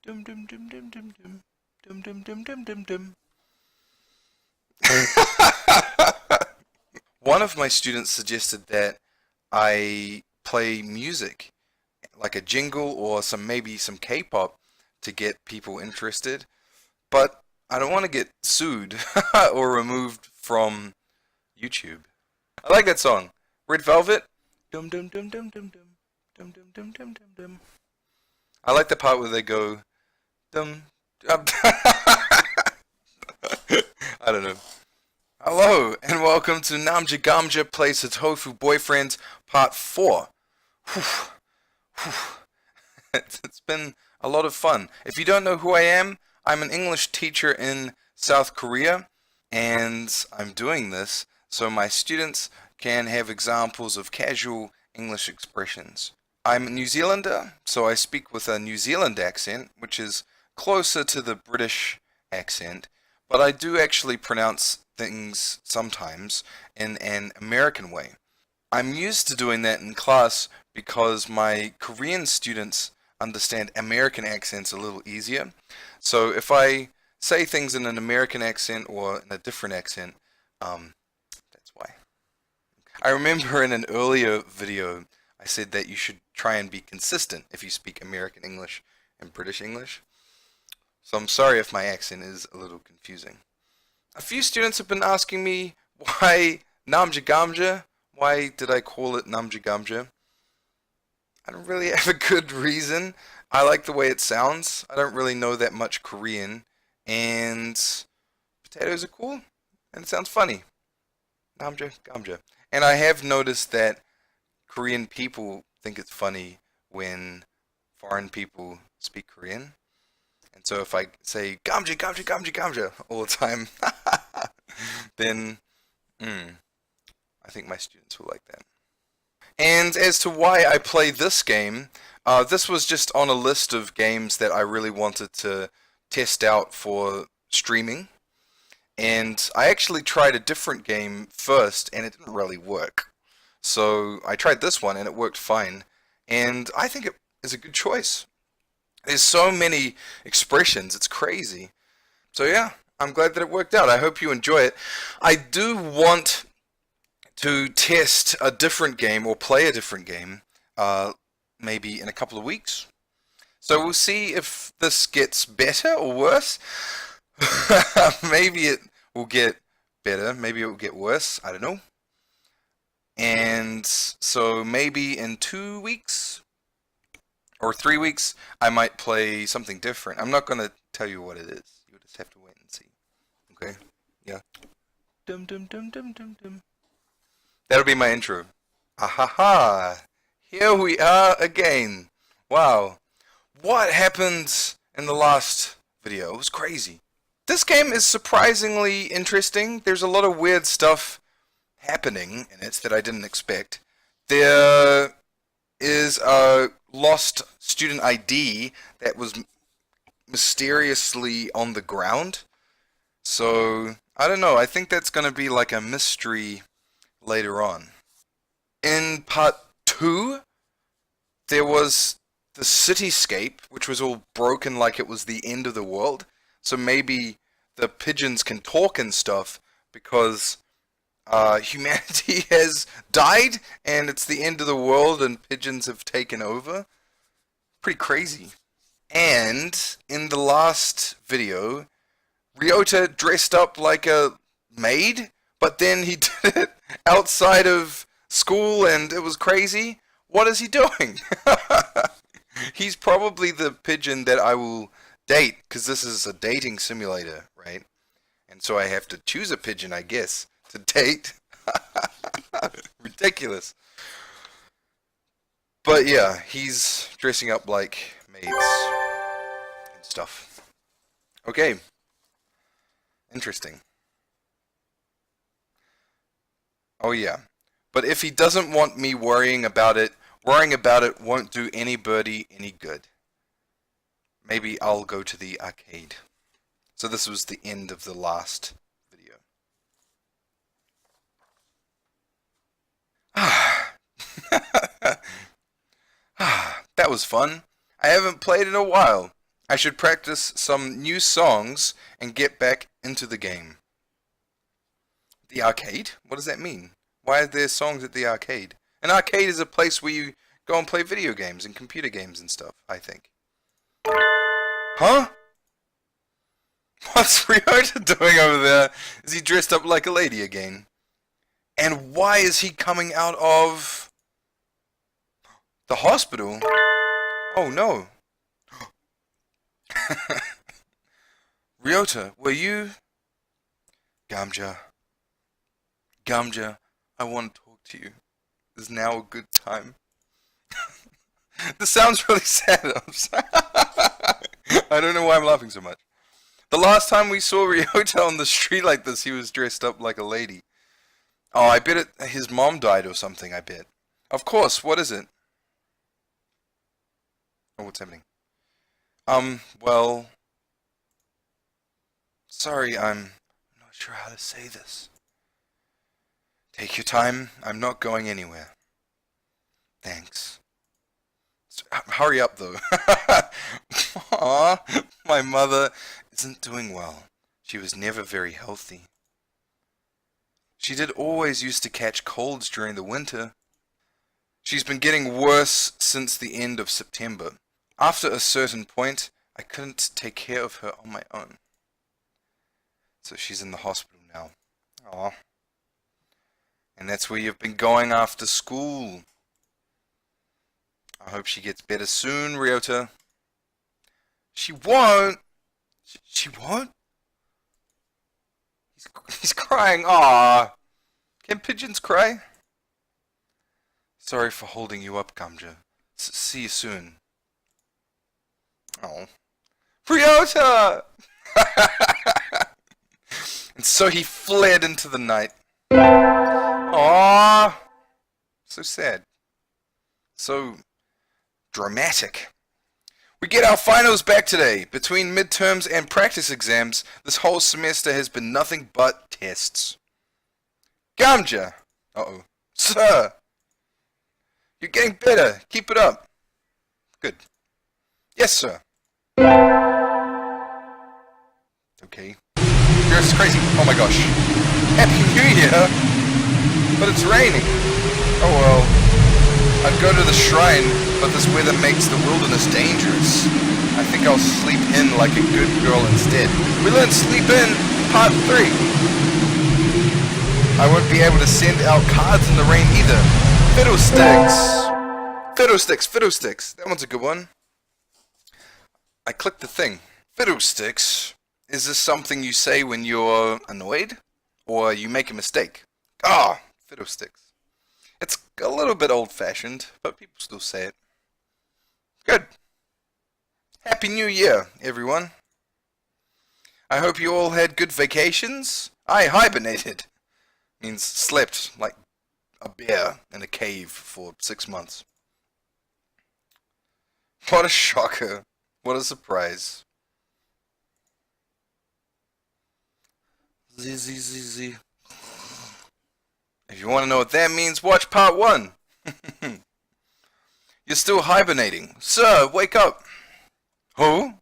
Dum dum dum dum dum dum. Dum dum dum dum dum dum. One of my students suggested that I play music, like a jingle or maybe some K-pop to get people interested, but I don't want to get sued or removed from YouTube. I like that song. Red Velvet. Dum dum dum dum dum dum. Dum dum dum dum dum dum. I like the part where they go dum. I don't know. Hello and welcome to NAMJA GAMJA plays Hatoful Boyfriend Part 4. It's been a lot of fun. If you don't know who I am, I'm an English teacher in South Korea, and I'm doing this so my students can have examples of casual English expressions. I'm a New Zealander, so I speak with a New Zealand accent, which is closer to the British accent, but I do actually pronounce things sometimes in an American way. I'm used to doing that in class because my Korean students understand American accents a little easier. So if I say things in an American accent or in a different accent, that's why. I remember in an earlier video I said that you should try and be consistent if you speak American English and British English. So I'm sorry if my accent is a little confusing. A few students have been asking me why NAMJA GAMJA? Why did I call it NAMJA GAMJA? I don't really have a good reason. I like the way it sounds. I don't really know that much Korean, and potatoes are cool, and it sounds funny. NAMJA GAMJA. And I have noticed that Korean people think it's funny when foreign people speak Korean. And so if I say "gamja, gamja, gamja, gamja" all the time, then I think my students will like that. And as to why I play this game, this was just on a list of games that I really wanted to test out for streaming. And I actually tried a different game first, and it didn't really work. So I tried this one, and it worked fine. And I think it is a good choice. There's so many expressions, it's crazy. So yeah, I'm glad that it worked out. I hope you enjoy it. I do want to test a different game or play a different game maybe in a couple of weeks. So we'll see if this gets better or worse. Maybe it will get better, maybe it will get worse, I don't know. And so maybe in 2 weeks or 3 weeks, I might play something different. I'm not going to tell you what it is. You'll just have to wait and see. Okay? Yeah. Dum dum dum dum dum dum. That'll be my intro. Ahaha! Here we are again. Wow. What happened in the last video? It was crazy. This game is surprisingly interesting. There's a lot of weird stuff happening in it that I didn't expect. There is a lost student ID that was mysteriously on the ground. So, I don't know. I think that's going to be like a mystery later on. In part 2, there was the cityscape, which was all broken like it was the end of the world. So maybe the pigeons can talk and stuff because humanity has died and it's the end of the world and pigeons have taken over. Pretty crazy. And in the last video, Ryota dressed up like a maid, but then he did it outside of school and it was crazy. What is he doing? He's probably the pigeon that I will date, because this is a dating simulator, right? And so I have to choose a pigeon, I guess, to date. Ridiculous. But yeah, he's dressing up like maids and stuff. Okay. Interesting. Oh yeah. But if he doesn't want me worrying about it won't do anybody any good. Maybe I'll go to the arcade. So this was the end of the last video. That was fun. I haven't played in a while. I should practice some new songs and get back into the game. The arcade? What does that mean? Why are there songs at the arcade? An arcade is a place where you go and play video games and computer games and stuff, I think. Huh? What's Ryota doing over there? Is he dressed up like a lady again? And why is he coming out of the hospital? Oh no. Ryota, were you? Gamja. Gamja, I want to talk to you. Is now a good time? This sounds really sad. I'm sorry. I don't know why I'm laughing so much. The last time we saw Ryota on the street like this, he was dressed up like a lady. Oh, I bet his mom died or something, I bet. Of course, what is it? Oh, what's happening? Well... Sorry, I'm not sure how to say this. Take your time, I'm not going anywhere. Thanks. Hurry up, though. Aww, my mother isn't doing well. She was never very healthy. She did always used to catch colds during the winter. She's been getting worse since the end of September. After a certain point, I couldn't take care of her on my own. So she's in the hospital now. Aww. And that's where you've been going after school. I hope she gets better soon, Ryota. She won't. She won't? He's crying. Aww. Can pigeons cry? Sorry for holding you up, Gamja. See you soon. Oh. Ryota! And so he fled into the night. Aww. So sad. So dramatic. We get our finals back today. Between midterms and practice exams, this whole semester has been nothing but tests. Gamja! Uh-oh. Sir! You're getting better. Keep it up. Good. Yes, sir. Okay. You're crazy. Oh my gosh. Happy New Year! But it's raining. Oh well. I'd go to the shrine, but this weather makes the wilderness dangerous. I think I'll sleep in like a good girl instead. We learned sleep in part 3. I won't be able to send out cards in the rain either. Fiddlesticks! Fiddlesticks, fiddlesticks. That one's a good one. I clicked the thing. Fiddlesticks. Is this something you say when you're annoyed? Or you make a mistake? Ah, fiddlesticks. It's a little bit old-fashioned, but people still say it. Good. Happy New Year, everyone. I hope you all had good vacations. I hibernated. Means slept like a bear in a cave for 6 months. What a shocker. What a surprise. Z. If you want to know what that means, watch part 1. You're still hibernating. Sir, wake up. Who?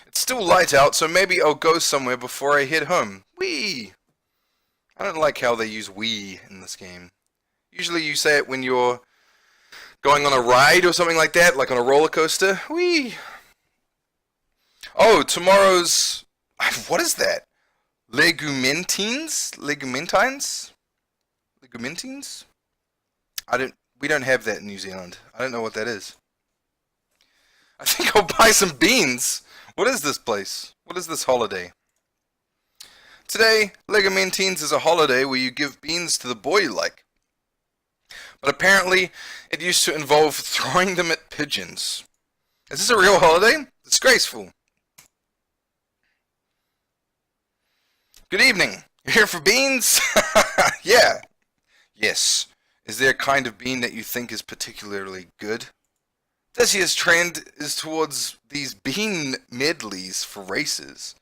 It's still light out, so maybe I'll go somewhere before I head home. Wee. I don't like how they use wee in this game. Usually you say it when you're going on a ride or something like that, like on a roller coaster. Wee. Oh, tomorrow's... What is that? Legumentines? Legumentines? Legumentines? We don't have that in New Zealand. I don't know what that is. I think I'll buy some beans. What is this place? What is this holiday? Today, Legumentines is a holiday where you give beans to the boy you like. But apparently, it used to involve throwing them at pigeons. Is this a real holiday? Disgraceful. Good evening. You're here for beans? Yeah. Yes. Is there a kind of bean that you think is particularly good? This year's trend is towards these bean medleys for races.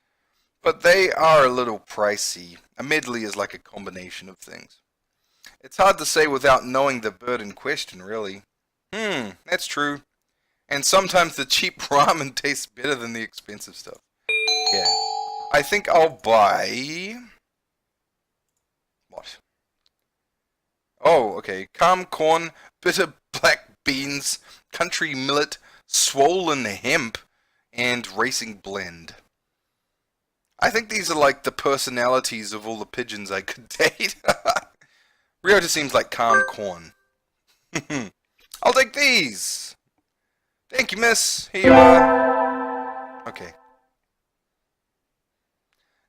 But they are a little pricey. A medley is like a combination of things. It's hard to say without knowing the bird in question, really. That's true. And sometimes the cheap ramen tastes better than the expensive stuff. Yeah. I think I'll buy... What? Oh, okay. Calm corn, bitter black beans, country millet, swollen hemp, and racing blend. I think these are like the personalities of all the pigeons I could date. Ryota seems like calm corn. I'll take these! Thank you, miss. Here you are. Okay.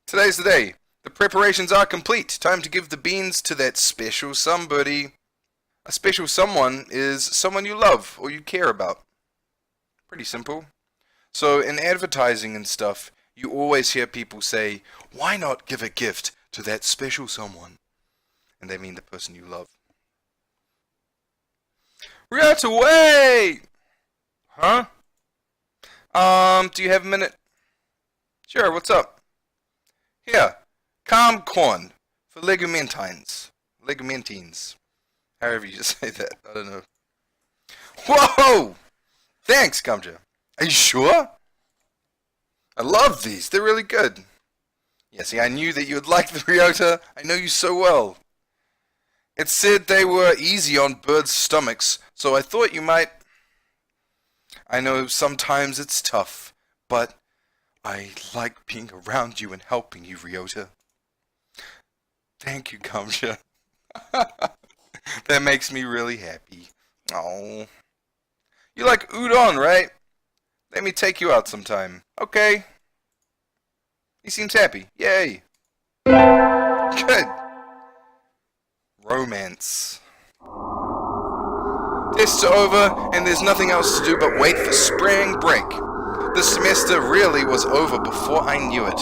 Today's the day. The preparations are complete. Time to give the beans to that special somebody. A special someone is someone you love or you care about. Pretty simple. So in advertising and stuff, you always hear people say, why not give a gift to that special someone? And they mean the person you love. Ryota, wait! Huh? Do you have a minute? Sure, what's up? Here, calm corn for legumentines. Legumentines. However you say that, I don't know. Whoa! Thanks, Gamja. Are you sure? I love these, they're really good. Yeah, see, I knew that you would like the Ryota. I know you so well. It said they were easy on birds' stomachs, so I thought you might... I know sometimes it's tough, but I like being around you and helping you, Ryota. Thank you, Gamja. That makes me really happy. Oh. You like udon, right? Let me take you out sometime. Okay. He seems happy. Yay. Good. Romance. Tests are over, and there's nothing else to do but wait for spring break. This semester really was over before I knew it.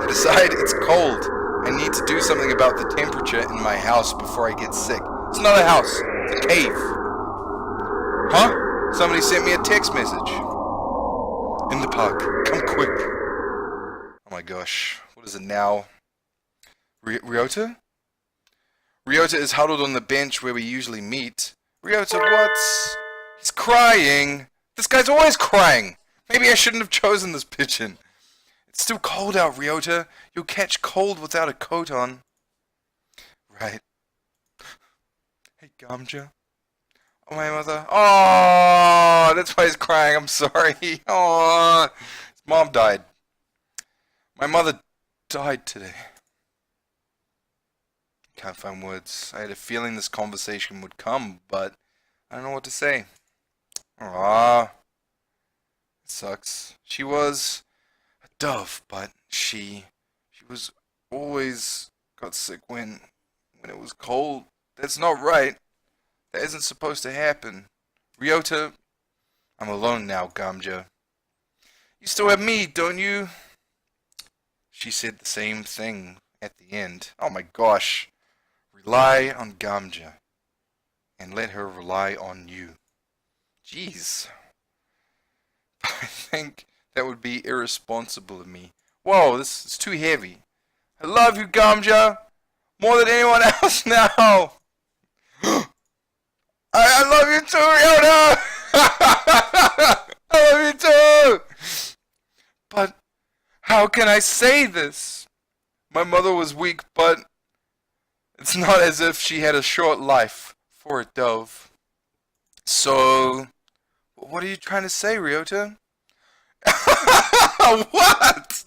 I decide it's cold. I need to do something about the temperature in my house before I get sick. It's not a house. It's a cave. Huh? Somebody sent me a text message. In the park. Come quick. Oh my gosh. What is it now? Ryota? Ryota is huddled on the bench where we usually meet. Ryota, what's... He's crying. This guy's always crying. Maybe I shouldn't have chosen this pigeon. It's still cold out, Ryota. You'll catch cold without a coat on. Right. Hey, Gamja. Oh, my mother. Oh, that's why he's crying. I'm sorry. Oh, his mom died. My mother died today. Can't find words. I had a feeling this conversation would come, but I don't know what to say. Ah, it sucks. She was a dove, but she was always got sick when it was cold. That's not right. That isn't supposed to happen. Ryota, I'm alone now, Gamja. You still have me, don't you? She said the same thing at the end. Oh my gosh. Rely on Gamja. And let her rely on you. Jeez. I think that would be irresponsible of me. Whoa, this is too heavy. I love you, Gamja. More than anyone else now. I love you too, Ryota! I love you too! But how can I say this? My mother was weak, but it's not as if she had a short life for a dove. So, what are you trying to say, Ryota? What?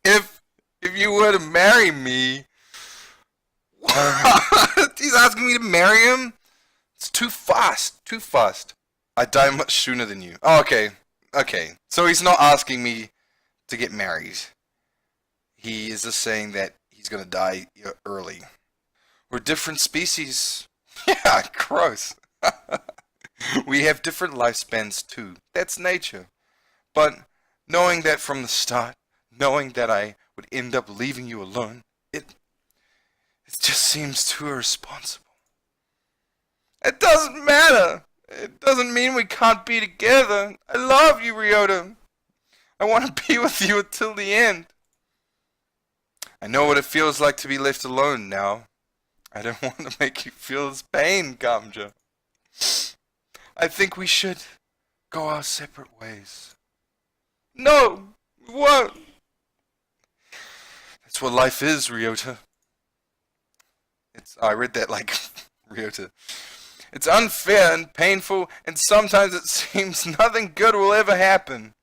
If you were to marry me... What? He's asking me to marry him? It's too fast. Too fast. I die much sooner than you. Oh, okay. Okay. So he's not asking me to get married. He is just saying that he's gonna die early. We're different species. Yeah, gross. We have different lifespans too. That's nature. But knowing that from the start, knowing that I would end up leaving you alone, it just seems too irresponsible. It doesn't matter. It doesn't mean we can't be together. I love you, Ryota. I want to be with you until the end. I know what it feels like to be left alone now. I don't want to make you feel this pain, Gamja. I think we should go our separate ways. No! What? That's what life is, Ryota. I read that like Ryota. It's unfair and painful, and sometimes it seems nothing good will ever happen.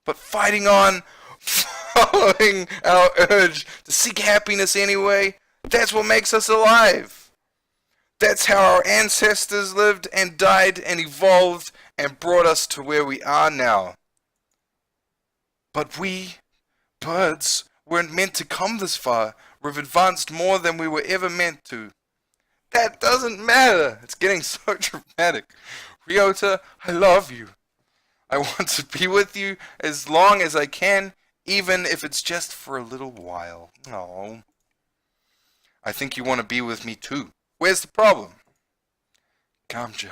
But fighting on, following our urge to seek happiness anyway, that's what makes us alive. That's how our ancestors lived and died and evolved and brought us to where we are now. But we, birds, weren't meant to come this far. We've advanced more than we were ever meant to. That doesn't matter. It's getting so dramatic. Ryota, I love you. I want to be with you as long as I can, even if it's just for a little while. Oh. I think you want to be with me too. Where's the problem? Gamja.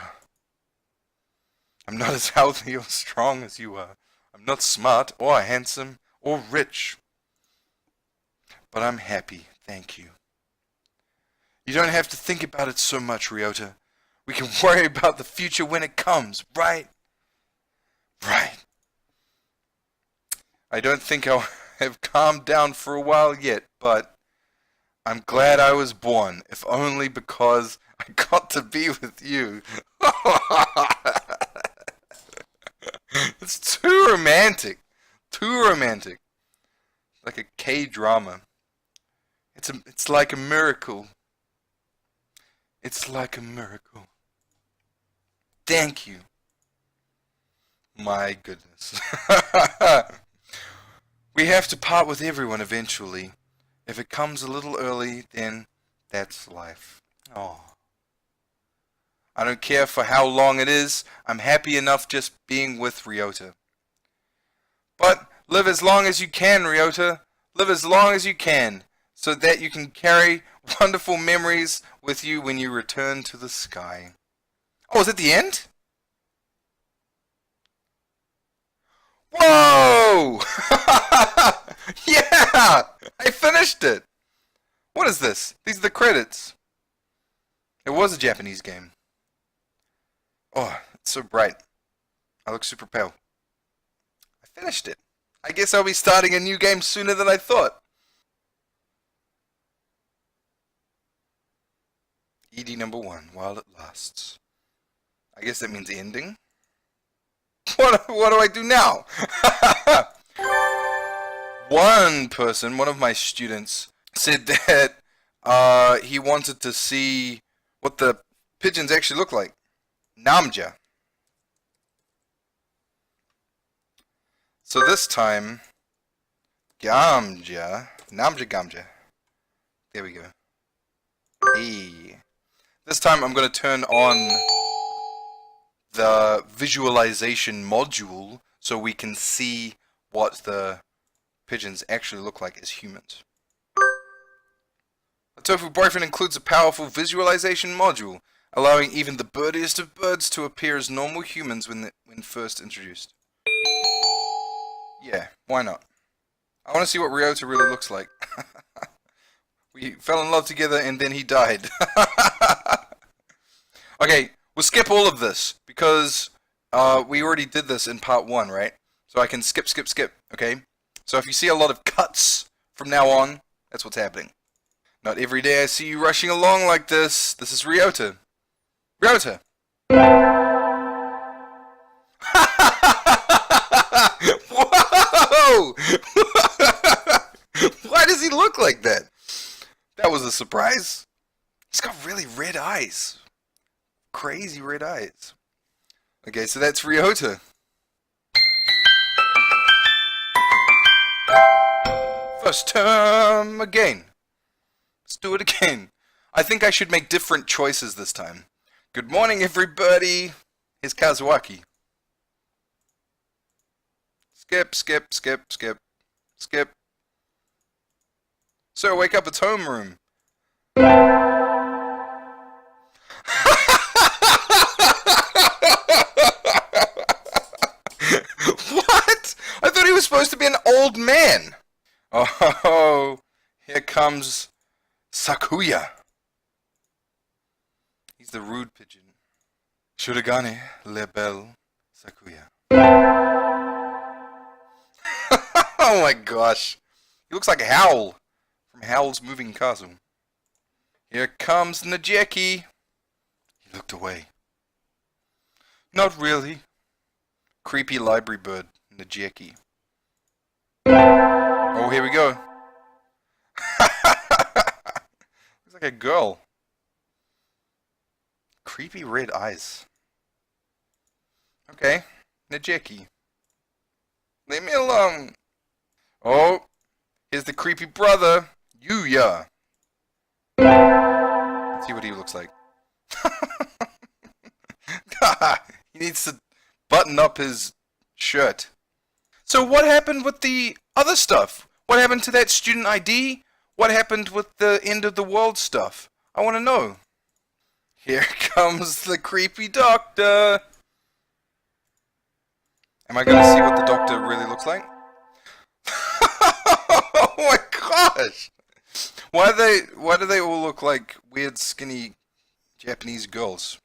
I'm not as healthy or strong as you are. I'm not smart or handsome or rich. But I'm happy, thank you. You don't have to think about it so much, Ryota. We can worry about the future when it comes, right? Right. I don't think I'll have calmed down for a while yet, but I'm glad I was born, if only because I got to be with you. It's too romantic. Too romantic. Like a K-drama. It's like a miracle. It's like a miracle. Thank you. My goodness. We have to part with everyone eventually. If it comes a little early, then that's life. Oh. I don't care for how long it is. I'm happy enough just being with Ryota. But live as long as you can, Ryota. Live as long as you can, so that you can carry wonderful memories with you when you return to the sky. Oh, is it the end? Whoa! Yeah! I finished it! What is this? These are the credits. It was a Japanese game. Oh, it's so bright. I look super pale. I finished it. I guess I'll be starting a new game sooner than I thought. ED number 1, while it lasts. I guess that means ending. What do I do now? One of my students, said that he wanted to see what the pigeons actually look like. Namja. So this time, Gamja, NAMJA GAMJA. There we go. Hey. This time I'm going to turn on the visualization module so we can see what the pigeons actually look like as humans. Hatoful Boyfriend includes a powerful visualization module, allowing even the birdiest of birds to appear as normal humans when first introduced. Yeah, why not? I want to see what Ryota really looks like. We fell in love together and then he died. Okay, we'll skip all of this because we already did this in part 1, right? So I can skip, okay? So if you see a lot of cuts from now on, that's what's happening. Not every day I see you rushing along like this. This is Ryota. Ryota! Whoa! Why does he look like that? That was a surprise. He's got really red eyes. Crazy red eyes. Okay, so that's Ryota. First term again. Let's do it again. I think I should make different choices this time. Good morning, everybody. Here's Kazuaki. Skip. Sir, wake up, it's homeroom. What? I thought he was supposed to be an old man. Oh, here comes Sakuya. He's the rude pigeon. Shurigane, le belle Sakuya. Oh my gosh. He looks like Howl from Howl's Moving Castle. Here comes Najeki. He looked away. Not really. Creepy library bird, Najeki. Oh, here we go. Looks like a girl. Creepy red eyes. Okay, Najeki. Leave me alone. Oh, here's the creepy brother, Yuya. Let's see what he looks like. He needs to button up his shirt. So what happened with the other stuff? What happened to that student ID? What happened with the end of the world stuff? I want to know. Here comes the creepy doctor. Am I going to see what the doctor really looks like? Oh my gosh! Why do they all look like weird, skinny Japanese girls?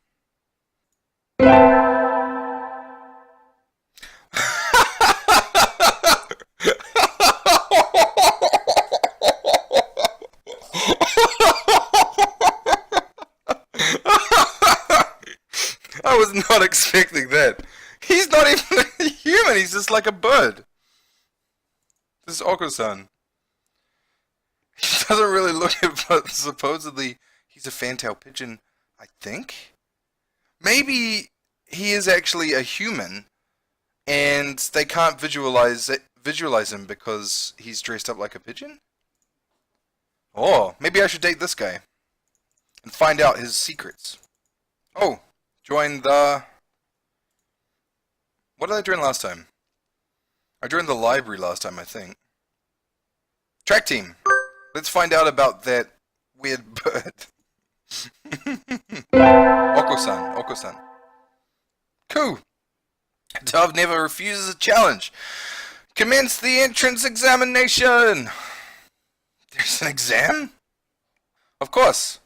I was not expecting that. He's not even a human, he's just like a bird. This is Oko-san. He doesn't really look it, but supposedly he's a fantail pigeon, I think? Maybe he is actually a human, and they can't visualize him because he's dressed up like a pigeon? Oh, maybe I should date this guy and find out his secrets. Oh, join the... What did I join last time? I joined the library last time, I think. Track team. Let's find out about that weird bird. Oko-san, Oko-san. Cool. Dove never refuses a challenge. Commence the entrance examination. There's an exam? Of course.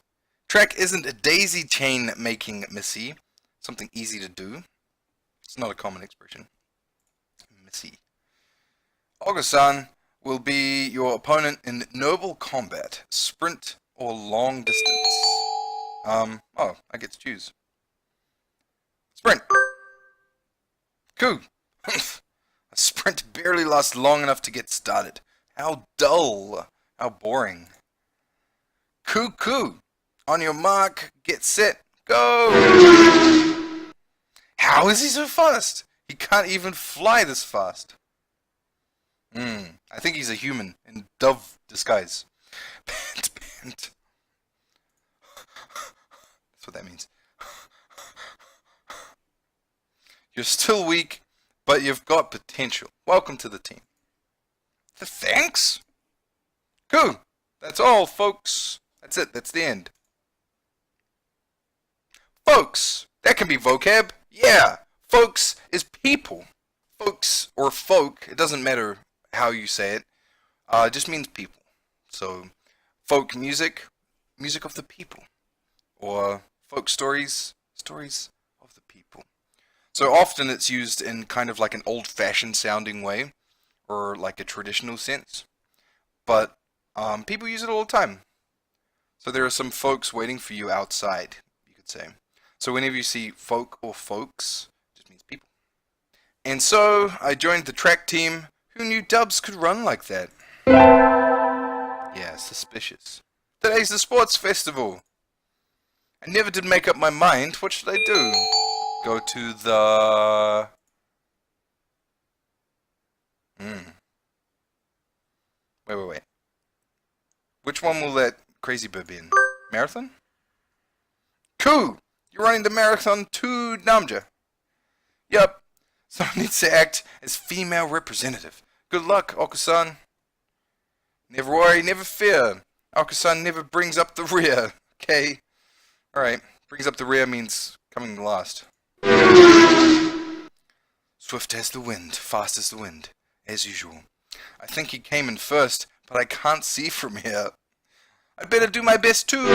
Track isn't a daisy chain making, Missy. Something easy to do. It's not a common expression. Missy. Oko-san will be your opponent in noble combat, sprint or long distance. Oh, I get to choose. Sprint. Cool. A sprint barely lasts long enough to get started. How dull. How boring. Coo. On your mark, get set, go! How is he so fast? He can't even fly this fast. I think he's a human in dove disguise. Pant. That's what that means. You're still weak, but you've got potential. Welcome to the team. Thanks? Cool. That's all, folks. That's it. That's the end. Folks. That can be vocab. Yeah. Folks is people. Folks or folk, it doesn't matter how you say it. It just means people. So, folk music, music of the people. Or folk stories, stories of the people. So often it's used in kind of like an old-fashioned sounding way, or like a traditional sense. But people use it all the time. So there are some folks waiting for you outside, you could say. So whenever you see folk or folks, it just means people. And so I joined the track team. Who knew dubs could run like that? Yeah, suspicious. Today's the sports festival. I never did make up my mind. What should I do? Go to the... Wait. Which one will that crazy bird be in? Marathon? Cool! You're running the marathon to NAMJA. Yup. Someone needs to act as female representative. Good luck, Oko-san. Never worry, never fear. Oko-san never brings up the rear. Okay? Alright. Brings up the rear means coming last. Swift as the wind, fast as the wind, as usual. I think he came in first, but I can't see from here. I better do my best too.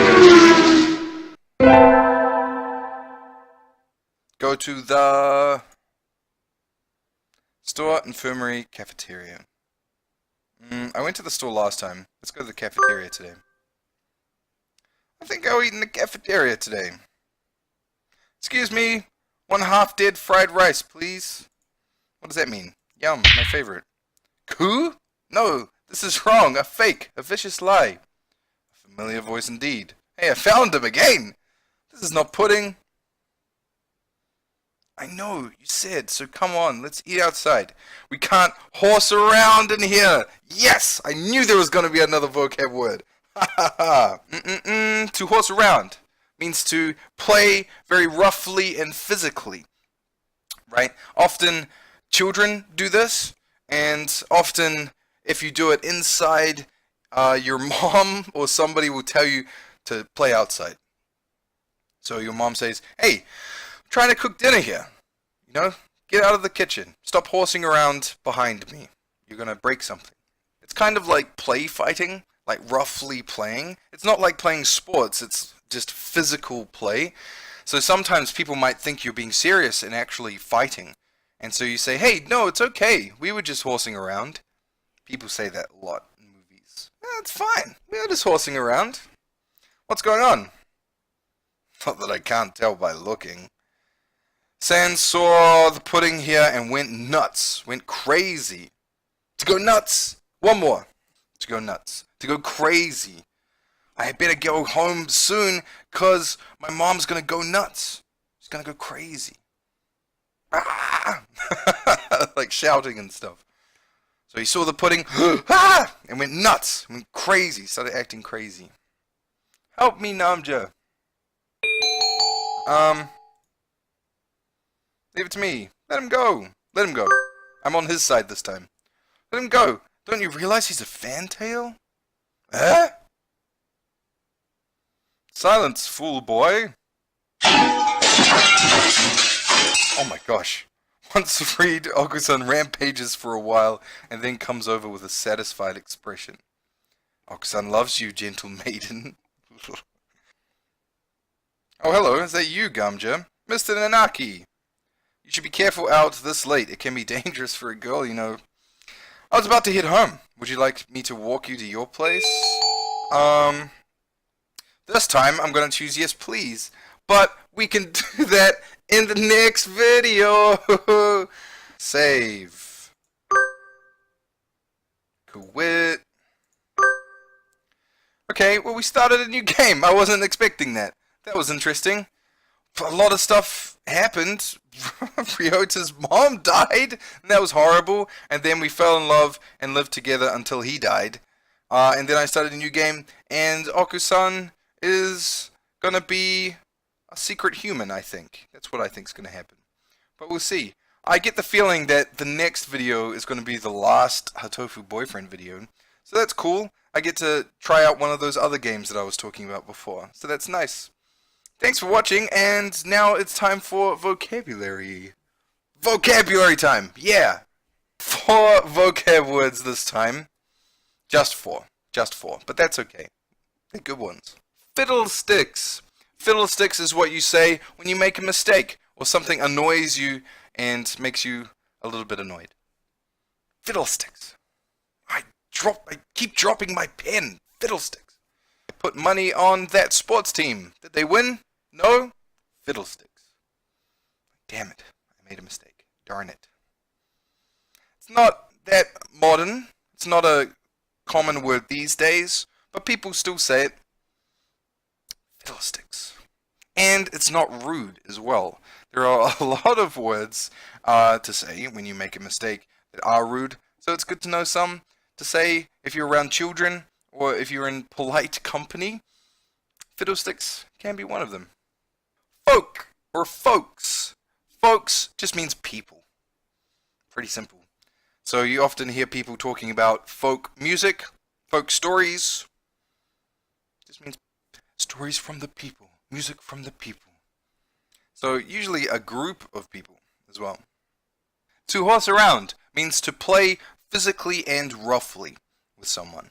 Go to the... Store, infirmary, cafeteria. I went to the store last time. Let's go to the cafeteria today. I think I'll eat in the cafeteria today. Excuse me, 1 half-dead fried rice, please. What does that mean? Yum, my favorite. Coup? No, this is wrong. A fake. A vicious lie. A familiar voice indeed. Hey, I found him again. This is not pudding. I know, you said, so come on, let's eat outside. We can't horse around in here. Yes, I knew there was going to be another vocab word. Ha ha ha. To horse around means to play very roughly and physically, right? Often children do this, and often if you do it inside, your mom or somebody will tell you to play outside. So your mom says, hey, I'm trying to cook dinner here. You know, get out of the kitchen. Stop horsing around behind me. You're going to break something. It's kind of like play fighting, like roughly playing. It's not like playing sports, it's just physical play. So sometimes people might think you're being serious and actually fighting. And so you say, hey, no, it's okay. We were just horsing around. People say that a lot in movies. It's fine. We were just horsing around. What's going on? Not that I can't tell by looking. Sans saw the pudding here and went nuts. Went crazy. To go nuts. One more. To go nuts. To go crazy. I better go home soon because my mom's going to go nuts. She's going to go crazy. Ah! Like shouting and stuff. So he saw the pudding ah! And went nuts. Went crazy. Started acting crazy. Help me, Namja. Leave it to me. Let him go. Let him go. I'm on his side this time. Let him go. Don't you realize he's a fantail? Eh? Silence, fool boy. Oh my gosh. Once freed, Okusan rampages for a while and then comes over with a satisfied expression. Okusan loves you, gentle maiden. Oh, hello. Is that you, Gamja? Mr. Nanaki. You should be careful out this late. It can be dangerous for a girl, you know. I was about to head home. Would you like me to walk you to your place? This time I'm going to choose yes, please. But we can do that in the next video. Save. Quit. Okay, well we started a new game. I wasn't expecting that. That was interesting. A lot of stuff happened. Ryota's mom died, and that was horrible. And then we fell in love and lived together until he died. And then I started a new game, and Okusan is gonna be a secret human, I think. That's what I think is gonna happen. But we'll see. I get the feeling that the next video is gonna be the last Hatoful Boyfriend video. So that's cool. I get to try out one of those other games that I was talking about before. So that's nice. Thanks for watching, and now it's time for vocabulary. Vocabulary time, yeah! 4 vocab words this time. Just 4. Just 4. But that's okay. They're good ones. Fiddlesticks. Fiddlesticks is what you say when you make a mistake, or something annoys you and makes you a little bit annoyed. Fiddlesticks. I keep dropping my pen. Fiddlesticks. I put money on that sports team. Did they win? No? Fiddlesticks. Damn it. I made a mistake. Darn it. It's not that modern. It's not a common word these days, but people still say it. Fiddlesticks. And it's not rude as well. There are a lot of words to say when you make a mistake that are rude, so it's good to know some to say if you're around children or if you're in polite company. Fiddlesticks can be one of them. Folk or folks. Folks just means people. Pretty simple. So you often hear people talking about folk music, folk stories. Just means stories from the people, music from the people. So usually a group of people as well. To horse around means to play physically and roughly with someone.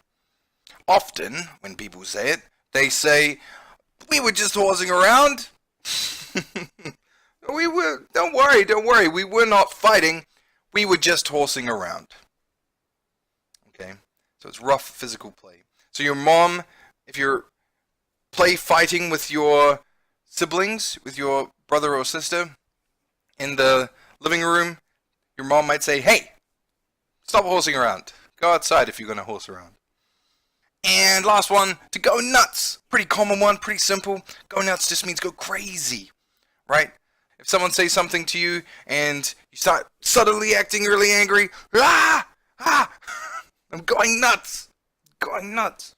Often, when people say it, they say, we were just horsing around. Don't worry, we were not fighting. we were just horsing around. Okay, so it's rough physical play. So your mom, if you're play fighting with your siblings, with your brother or sister in the living room, your mom might say, hey, stop horsing around. Go outside if you're going to horse around. And last one, to go nuts. Pretty common one, pretty simple. Go nuts just means go crazy, right? If someone says something to you and you start suddenly acting really angry, I'm going nuts. Going nuts.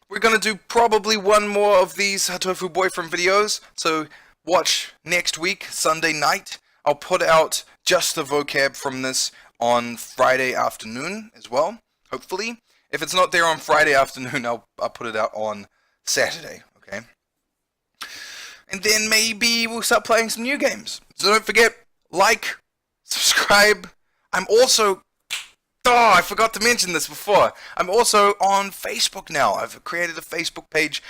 We're going to do probably one more of these Hatoful Boyfriend videos, so watch next week, Sunday night. I'll put out just the vocab from this on Friday afternoon as well, hopefully. If it's not there on Friday afternoon, I'll put it out on Saturday, okay? And then maybe we'll start playing some new games. So don't forget, like, subscribe. I'm also... Oh, I forgot to mention this before. I'm also on Facebook now. I've created a Facebook page,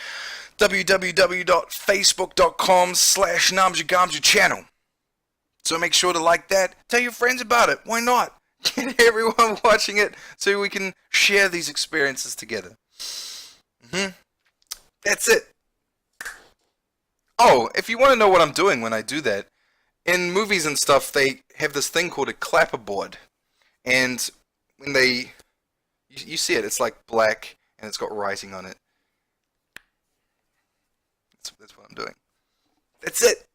www.facebook.com/NAMJA GAMJA channel. So make sure to like that. Tell your friends about it. Why not? Get everyone watching it so we can share these experiences together. That's it. Oh, if you want to know what I'm doing when I do that, in movies and stuff, they have this thing called a clapperboard. And when you see it, it's like black and it's got writing on it. That's what I'm doing. That's it.